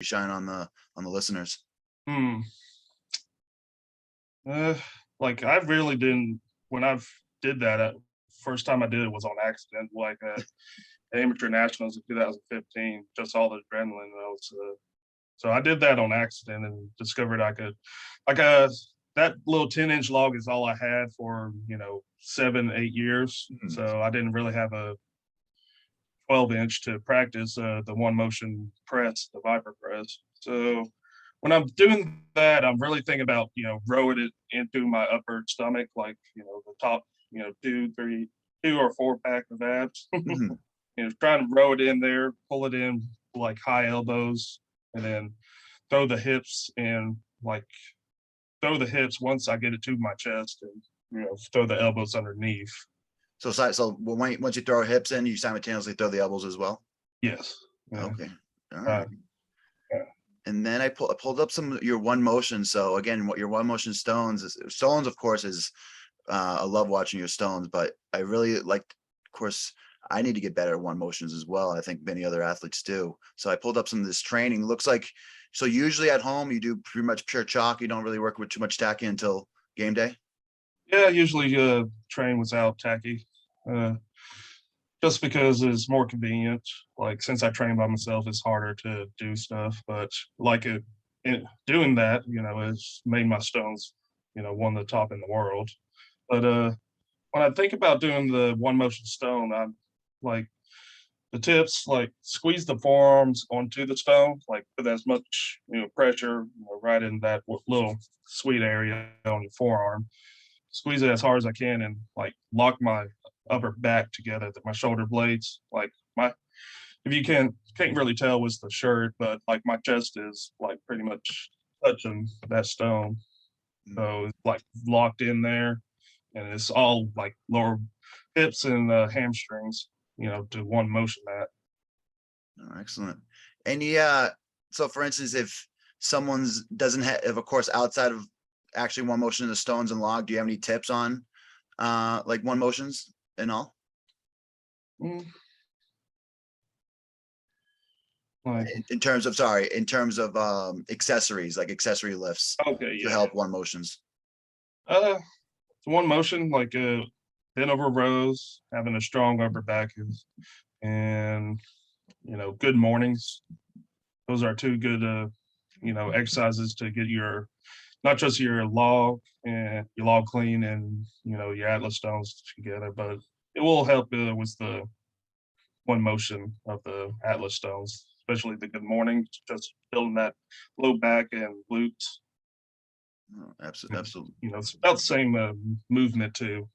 shine on the listeners? Hmm. Like I really didn't when I've did that. First time I did it was on accident, like amateur nationals in 2015. Just all the adrenaline. So I did that on accident and discovered I could, like that little 10-inch log is all I had for 7-8 years. Mhm. So I didn't really have a 12-inch to practice the one motion press, the Viper press. So when I'm doing that, I'm really thinking about, rowing it into my upper stomach, like, the top, 2 or 4 pack of abs. Mhm. Trying to row it in there, pull it in like high elbows, and then throw the hips in, like throw the hips once I get it to my chest, and throw the elbows underneath. So once you throw hips in, you simultaneously throw the elbows as well? Yes. Yeah. Okay. All Uh, right. yeah. And then I pulled up some of your one motion. So again, what your one motion stones, of course, is I love watching your stones, but I really like, of course, I need to get better at one motions as well. I think many other athletes do. So I pulled up some of this training. Looks like, so usually at home you do pretty much pure chalk. You don't really work with too much tacky until game day. Yeah, I usually train without tacky, uh, just because it's more convenient. Like since I train by myself, it's harder to do stuff. But like doing that, it's made my stones, one of the top in the world. But when I think about doing the one motion stone, I'm like the tips, like squeeze the forearms onto the stone, like put as much pressure right in that little sweet area on your forearm. Squeeze it as hard as I can and like lock my upper back together, my shoulder blades. Like my, if you can't really tell with the shirt, but like my chest is like pretty much touching that stone. So it's like locked in there, and it's all like lower hips and hamstrings, to one motion that. Oh, excellent. And yeah, so for instance, if someone's doesn't have, if of course, outside of actually one motion in the stones and log, do you have any tips on like one motions and all? Mm, like In terms of, sorry, in terms of accessories, like accessory lifts okay, to yeah. help one motions? Uh, one motion like bent over rows, having a strong upper back is, and good mornings. Those are two good exercises to get your not just your log and your log clean and your atlas stones together, but it will help with the one motion of the atlas stones, especially the good morning, just building that low back and glutes. Oh, And, absolutely. it's about the same movement too.